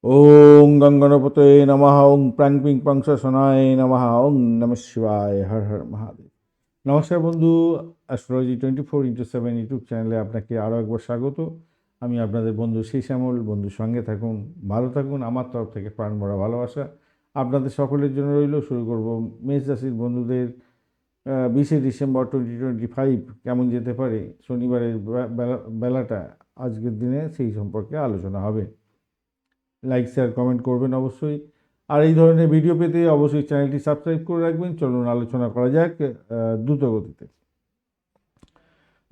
ওং গঙ্গনপতে নমঃ ওং প্রাং পিং পাংশনায় নমঃ ওং নমঃ শিবায় হর হর মহাদেব। নমস্কার বন্ধু, অ্যাস্ট্রোলজি 24x7 ইউটিউব চ্যানেলে আপনাকে আরও একবার স্বাগত। আমি আপনাদের বন্ধু শ্যামল। বন্ধুর সঙ্গে থাকুন, ভালো থাকুন। আমার তরফ থেকে প্রাণ ভরা ভালোবাসা আপনাদের সকলের জন্য রইল। শুরু করব মেষ রাশির বন্ধুদের 20 ডিসেম্বর 2025 কেমন যেতে পারে শনিবারের বেলাটা আজকের দিনে সেই সম্পর্কে আলোচনা হবে। লাইক শেয়ার কমেন্ট করবেন অবশ্যই, আর এই ধরনের ভিডিও পেতে অবশ্যই চ্যানেলটি সাবস্ক্রাইব করে রাখবেন। চলুন আলোচনা করা যাক দ্রুত গতিতে।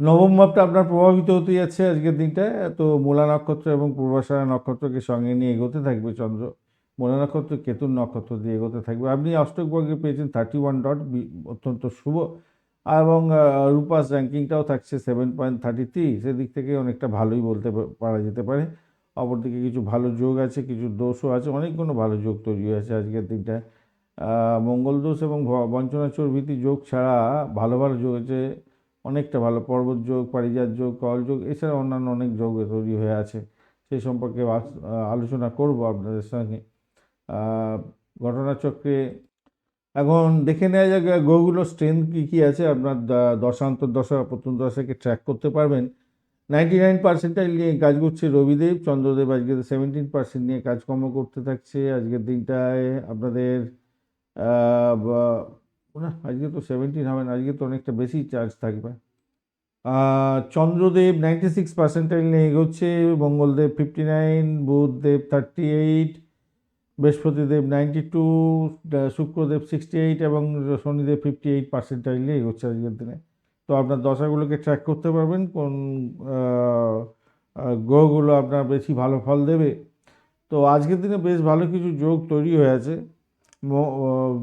নবম ভাবটা আপনার প্রভাবিত হতে যাচ্ছে আজকের দিনটায়। তো মূলা নক্ষত্র এবং পূর্বাষাঢ়া নক্ষত্রকে সঙ্গে নিয়ে এগোতে থাকবে চন্দ্র। মূলা নক্ষত্র কেতুর নক্ষত্র দিয়ে এগোতে থাকবে। আপনি অষ্টক বর্গে পেয়েছেন 31 ডট, অত্যন্ত শুভ। এবং রূপাস র্যাঙ্কিংটাও থাকছে 7.33, সেদিক থেকে অনেকটা ভালোই বলতে পারা যেতে পারে। অপরদিকে কিছু ভালো যোগ আছে, কিছু দোষও আছে, অনেকগুলো ভালো যোগ তৈরি হয়েছে আজকের দিনটায়। মঙ্গল দোষ এবং বঞ্চনাচোর ভীতি যোগ ছাড়া ভালো ভালো যোগ আছে, অনেকটা ভালো। পর্বত যোগ, পারিজাত যোগ, কল যোগ, এছাড়া অন্যান্য অনেক যোগ তৈরি হয়ে আছে। সেই সম্পর্কে আলোচনা করব আপনাদের সঙ্গে। ঘটনাচক্রে এখন দেখে নেওয়া যাক গ্রহগুলোর স্ট্রেংথ কী কী আছে। আপনার দশা প্রথম দশাকে ট্র্যাক করতে পারবেন। 99% নিয়ে কাজ করছে রবিদেব। চন্দ্রদেব আজকে 17% নিয়ে কাজকর্ম করতে থাকছে আজকের দিনটায় আপনাদের। না, আজকে তো 17 হবে না, আজকে তো অনেকটা বেশি চার্জ থাকবে। চন্দ্রদেব 96% নিয়ে এগোচ্ছে, মঙ্গলদেব 59, বুধদেব 38, বৃহস্পতিদেব 92, শুক্রদেব 68 এবং শনিদেব 58% নিয়ে এগোচ্ছে আজকের দিনে। তো আপনার দশাগুলোকে ট্র্যাক করতে পারবেন কোন গ্রহগুলো আপনার বেশি ভালো ফল দেবে। তো আজকের দিনে বেশ ভালো কিছু যোগ তৈরি হয়ে আছে।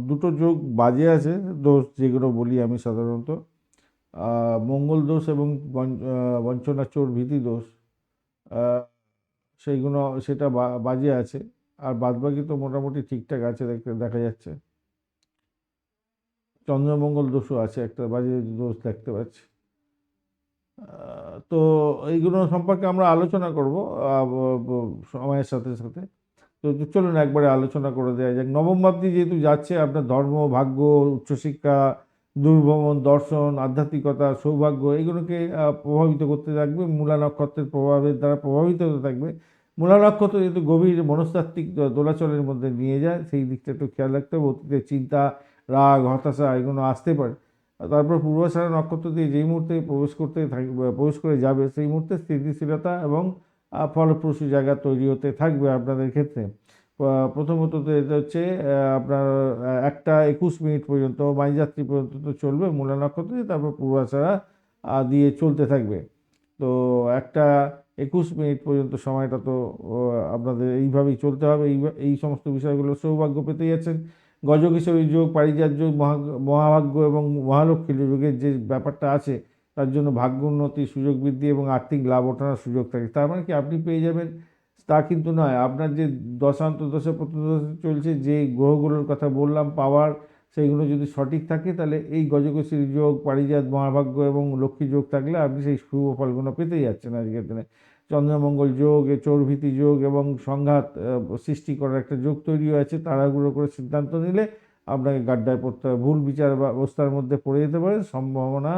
দুটো যোগ বাজে আছে, দোষ যেগুলো বলি আমি সাধারণত। মঙ্গল দোষ এবং বঞ্চনাচোর ভীতি দোষ, সেইগুলো সেটা বাজে আছে। আর বাদবাকি তো মোটামুটি ঠিকঠাক আছে দেখা যাচ্ছে। চন্দ্রমঙ্গল দোষও আছে, একটা বাজে দোষ দেখতে পাচ্ছি। তো এইগুলো সম্পর্কে আমরা আলোচনা করব সময়ের সাথে সাথে। তো চলুন একবারে আলোচনা করে দেওয়া যাক। নবম ভাবটি যেহেতু যাচ্ছে, আপনার ধর্ম, ভাগ্য, উচ্চশিক্ষা, দূরভ্রমণ, দর্শন, আধ্যাত্মিকতা, সৌভাগ্য, এগুলোকে প্রভাবিত করতে থাকবে। মূলা নক্ষত্রের প্রভাবের দ্বারা প্রভাবিত হতে থাকবে। মূলা নক্ষত্র যেহেতু গভীর মনস্তাত্ত্বিক দোলাচলের মধ্যে নিয়ে যায়, সেই দিকটা একটু খেয়াল রাখতে হবে। অতীতে চিন্তা, রাগ, হতাশা এগুলো আসতে পারে। তারপর পূর্বাষাঢ়া নক্ষত্র দিয়ে যেই মুহূর্তে প্রবেশ করে যাবে, সেই মুহূর্তে স্থিতিশীলতা এবং ফলপ্রসূ জায়গা তৈরি হতে থাকবে আপনাদের ক্ষেত্রে। প্রথমত তো এটা হচ্ছে আপনার 1টা 21 মিনিট পর্যন্ত মাইযাত্রী পর্যন্ত তো চলবে মূলা নক্ষত্র, তারপর পূর্বাষাঢ়া দিয়ে চলতে থাকবে। তো 1টা 21 মিনিট পর্যন্ত সময়টা তো আপনাদের এইভাবেই চলতে হবে। এই সমস্ত বিষয়গুলো সৌভাগ্য পেতে যাচ্ছেন। গজকিশোরী যোগ, পারিজাত যোগ, মহাভাগ্য এবং মহালক্ষ্মী যোগের যে ব্যাপারটা আছে, তার জন্য ভাগ্য উন্নতি, সুযোগ বৃদ্ধি এবং আর্থিক লাভ ওঠানোর সুযোগ থাকে। তার মানে কি আপনি পেয়ে যাবেন তা কিন্তু নয়। আপনার যে দশা প্রতিদশা চলছে, যে গ্রহগুলোর কথা বললাম পাওয়ার, সেইগুলো যদি সঠিক থাকে, তাহলে এই গজকেশরী যোগ, পারিজাত, মহাভাগ্য এবং লক্ষ্মী যোগ থাকলে আপনি সেই শুভ ফলগুলো পেতেই যাচ্ছেন আজকের দিনে। চন্দ্রমঙ্গল যোগ, চোরভীতি যোগ এবং সংঘাত সৃষ্টি করার একটা যোগ তৈরি হয়েছে। তাড়াহুড়ো করে সিদ্ধান্ত নিলে আপনাকে গাড্ডায় পড়তে হবে, ভুল বিচার ব্যবস্থার মধ্যে পড়ে যেতে পারে, সম্ভাবনা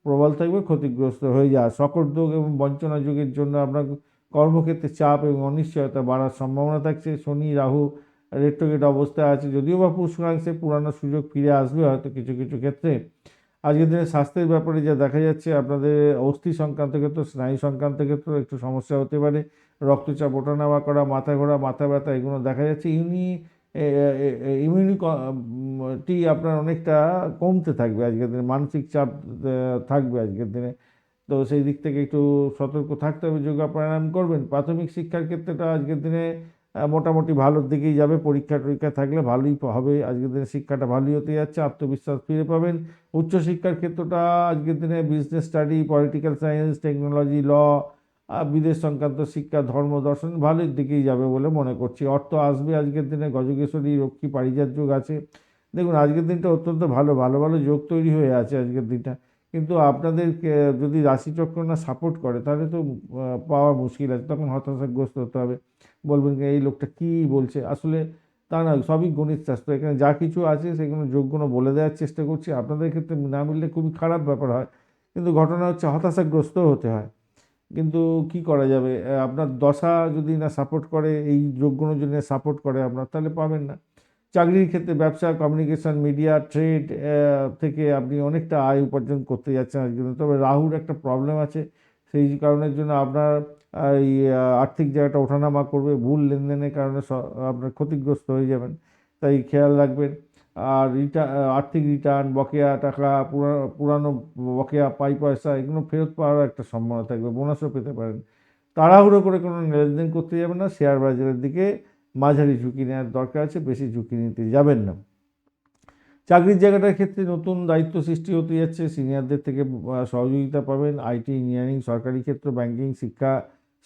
প্রবল থাকবে ক্ষতিগ্রস্ত হয়ে যাওয়া। সকট যোগ এবং বঞ্চনা যোগের জন্য আপনার কর্মক্ষেত্রে চাপ এবং অনিশ্চয়তা বাড়ার সম্ভাবনা থাকছে। শনি রাহু রেট্রোগেট অবস্থায় আছে, যদিও বা পুষ্করাংশে পুরানো সুযোগ ফিরে আসবে হয়তো কিছু কিছু ক্ষেত্রে। আজকের দিনে স্বাস্থ্যের ব্যাপারে যা দেখা যাচ্ছে, আপনাদের অস্থি সংক্রান্ত ক্ষেত্রে, স্নায়ু সংক্রান্ত ক্ষেত্রে একটু সমস্যা হতে পারে। রক্তচাপ, ওঠানামা করা, মাথা ঘোরা, মাথা ব্যথা এগুলো দেখা যাচ্ছে। ইমিউনিটি আপনার অনেকটা কমতে থাকবে আজকের দিনে। মানসিক চাপ থাকবে আজকের দিনে। তো সেই দিক থেকে একটু সতর্ক থাকতে হবে। যোগা প্রাণায়াম করবেন। প্রাথমিক শিক্ষার ক্ষেত্রেটা আজকের দিনে মোটামুটি ভালোর দিকেই যাবে। পরীক্ষা থাকলে ভালোই হবে। আজকের দিনে শিক্ষাটা ভালোই হতে যাচ্ছে, আত্মবিশ্বাস ফিরে পাবেন। উচ্চশিক্ষার ক্ষেত্রটা আজকের দিনে business study, political science, technology, law, বিদেশ সংক্রান্ত শিক্ষা, ধর্ম, দর্শন ভালোর দিকেই যাবে বলে মনে করছি। অর্থ আসবে আজকের দিনে। গজকেশরী, রক্ষী, পারিজাত যোগ আছে। দেখুন আজকের দিনটা অত্যন্ত ভালো ভালো ভালো যোগ তৈরি হয়ে আছে আজকের দিনটা। কিন্তু আপনাদেরকে যদি রাশিচক্র না সাপোর্ট করে তাহলে তো পাওয়া মুশকিল আছে, তখন হতাশাগ্রস্ত হতে হবে। বলবেন কি এই লোকটা কী বলছে, আসলে তা না, সবই গণিত শাস্ত্র, এখানে যা কিছু আছে সেগুলো যোগগুণ বলে দেওয়ার চেষ্টা করছি। আপনাদের ক্ষেত্রে না মিললে খুবই খারাপ ব্যাপার হয়, কিন্তু ঘটনা হচ্ছে হতাশাগ্রস্ত হতে হয়। কিন্তু কি করা যাবে, আপনার দশা যদি না সাপোর্ট করে, এই যোগগুণ যদি সাপোর্ট করে আপনার, তাহলে পাবেন না। চাকরির ক্ষেত্রে ব্যবসা, কমিউনিকেশন, মিডিয়া, ট্রেড থেকে আপনি অনেকটা আয় উপার্জন করতে যাচ্ছেন আজকে। তবে রাহুর একটা প্রবলেম আছে, সেই কারণের জন্য আপনার এই আর্থিক জায়গাটা ওঠানামা করবে, ভুল লেনদেনের কারণে আপনার ক্ষতিগ্রস্ত হয়ে যাবেন, তাই খেয়াল রাখবেন। আর আর্থিক রিটার্ন, বকেয়া টাকা, পুরানো বকেয়া পয়সা এগুলো ফেরত পাওয়ার একটা সম্ভাবনা থাকবে, বোনাসও পেতে পারেন। তাড়াহুড়ো করে কোনো লেনদেন করতে যাবেন না, শেয়ার বাজারের দিকে মাঝারি ঝুঁকি নেওয়ার দরকার আছে, বেশি ঝুঁকি নিতে যাবেন না। চাকরির জায়গাটার ক্ষেত্রে নতুন দায়িত্ব সৃষ্টি হতে যাচ্ছে, সিনিয়রদের থেকে সহযোগিতা পাবেন। আইটি, ইঞ্জিনিয়ারিং, সরকারি ক্ষেত্র, ব্যাংকিং, শিক্ষা,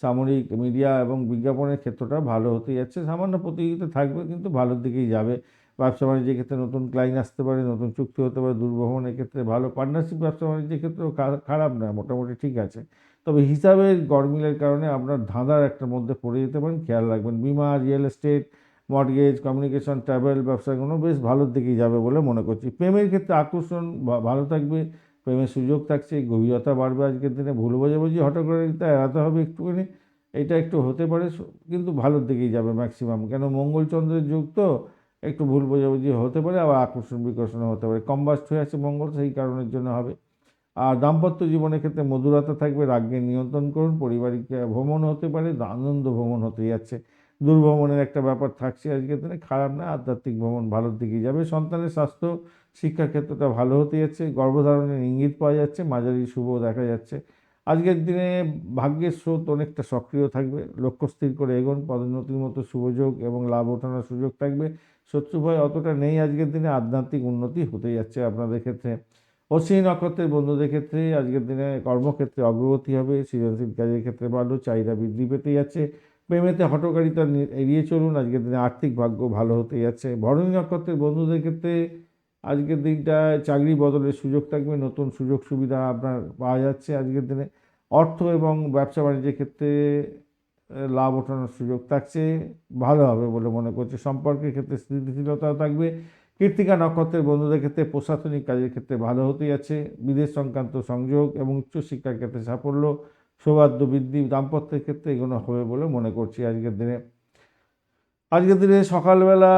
সামরিক, মিডিয়া এবং বিজ্ঞাপনের ক্ষেত্রটা ভালো হতে যাচ্ছে। সামান্য প্রতিযোগিতা থাকবে কিন্তু ভালোর দিকেই যাবে। ব্যবসা বাণিজ্যের ক্ষেত্রে নতুন ক্লায়েন্ট আসতে পারে, নতুন চুক্তি হতে পারে, দূরভ্রমণের ক্ষেত্রে ভালো। পার্টনারশিপ ব্যবসা বাণিজ্যের ক্ষেত্রেও খারাপ না, মোটামুটি ঠিক আছে। তবে হিসাবের গরমিলের কারণে আপনার ধাঁধার একটা মধ্যে পড়ে যেতে পারেন, খেয়াল রাখবেন। বিমা, real estate, mortgage, communication, travel ব্যবসাগুলো বেশ ভালোর দিকেই যাবে বলে মনে করছি। প্রেমের ক্ষেত্রে আকর্ষণ ভালো থাকবে, প্রেমের সুযোগ থাকছে, গভীরতা বাড়বে আজকের দিনে। ভুল বোঝাবুঝি হঠকারিতা এড়াতে হবে একটুখানি, এটা একটু হতে পারে, কিন্তু ভালোর দিকেই যাবে ম্যাক্সিমাম। কেন মঙ্গলচন্দ্রের যুগ তো, একটু ভুল বোঝাবুঝি হতে পারে, আবার আকর্ষণ বিকর্ষণও হতে পারে। কম্বাস্ট হয়ে আছে মঙ্গল, সেই কারণের জন্য হবে। আর দাম্পত্য জীবনের ক্ষেত্রে মধুরতা থাকবে, রাগকে নিয়ন্ত্রণ করুন। পারিবারিক ভ্রমণ হতে পারে, আনন্দ ভ্রমণ হতে যাচ্ছে। দূরভ্রমণের একটা ব্যাপার থাকছে আজকের দিনে, খারাপ না, আধ্যাত্মিক ভ্রমণ ভালোর দিকেই যাবে। সন্তানের স্বাস্থ্য, শিক্ষার ক্ষেত্রটা ভালো হতে যাচ্ছে। গর্ভধারণের ইঙ্গিত পাওয়া যাচ্ছে, মাঝারি শুভ দেখা যাচ্ছে। আজকের দিনে ভাগ্যের স্রোত অনেকটা সক্রিয় থাকবে, লক্ষ্য স্থির করে এগোন। পদোন্নতির মতো শুভযোগ এবং লাভ ওঠানোর সুযোগ থাকবে। শত্রু ভয় অতটা নেই আজকের দিনে, আধ্যাত্মিক উন্নতি হতে যাচ্ছে আপনাদের ক্ষেত্রে। অশ্বিনী নক্ষত্রের বন্ধুদের ক্ষেত্রে আজকের দিনে কর্মক্ষেত্রে অগ্রগতি হবে, সৃজনশীল কাজের ক্ষেত্রে ভালো, চাহিদা বৃদ্ধি পেতে যাচ্ছে। প্রেমেতে হঠকারিতা এড়িয়ে চলুন, আজকের দিনে আর্থিক ভাগ্য ভালো হতে যাচ্ছে। ভরণী নক্ষত্রের বন্ধুদের ক্ষেত্রে আজকের দিনটায় চাকরি বদলের সুযোগ থাকবে, নতুন সুযোগ সুবিধা আপনার পাওয়া যাচ্ছে আজকের দিনে। অর্থ এবং ব্যবসা বাণিজ্যের ক্ষেত্রে লাভ ওঠানোর সুযোগ থাকছে, ভালো হবে বলে মনে করছে। সম্পর্কের ক্ষেত্রে স্থিতিশীলতাও থাকবে। কৃত্তিকা নক্ষত্রের বন্ধুদের ক্ষেত্রে প্রশাসনিক কাজের ক্ষেত্রে ভালো হতে যাচ্ছে। বিদেশ সংক্রান্ত সংযোগ এবং উচ্চশিক্ষার ক্ষেত্রে সাফল্য, সৌহার্দ্য বৃদ্ধি, দাম্পত্যের ক্ষেত্রে এগুলো হবে বলে মনে করছি আজকের দিনে। আজকের দিনে সকালবেলা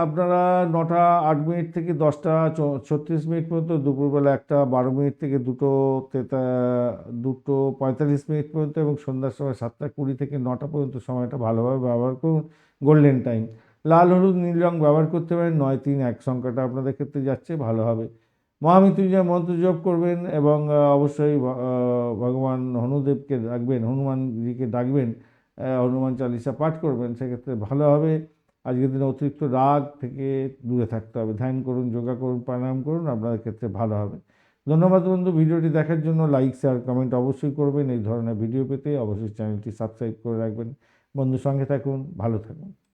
আপনারা 9টা 8 মিনিট থেকে 10টা 36 মিনিট পর্যন্ত, দুপুরবেলা 1টা 12 মিনিট থেকে 2টো 45 মিনিট পর্যন্ত, এবং সন্ধ্যার সময় 7টা 20 থেকে 9টা পর্যন্ত সময়টা ভালোভাবে ব্যবহার করুন, গোল্ডেন টাইম। লাল, হলুদ, নীল রং ব্যবহার করতে পারেন। 931 সংখ্যাটা আপনাদের ক্ষেত্রে যাচ্ছে, ভালো হবে। মহামৃত্যুঞ্জয় মন্ত্র জপ করবেন, এবং অবশ্যই ভগবান হনুদেবকে ডাকবেন, হনুমানজিকে ডাকবেন, হনুমান চালিসা পাঠ করবেন, সেক্ষেত্রে ভালো হবে। আজকের দিনে অতিরিক্ত রাগ থেকে দূরে থাকতে হবে। ধ্যান করুন, যোগা করুন, প্রাণায়াম করুন, আপনাদের ক্ষেত্রে ভালো হবে। ধন্যবাদ বন্ধু, ভিডিওটি দেখার জন্য। লাইক, শেয়ার, কমেন্ট অবশ্যই করবেন। এই ধরনের ভিডিও পেতে অবশ্যই চ্যানেলটি সাবস্ক্রাইব করে রাখবেন। বন্ধুর সঙ্গে থাকুন, ভালো থাকুন।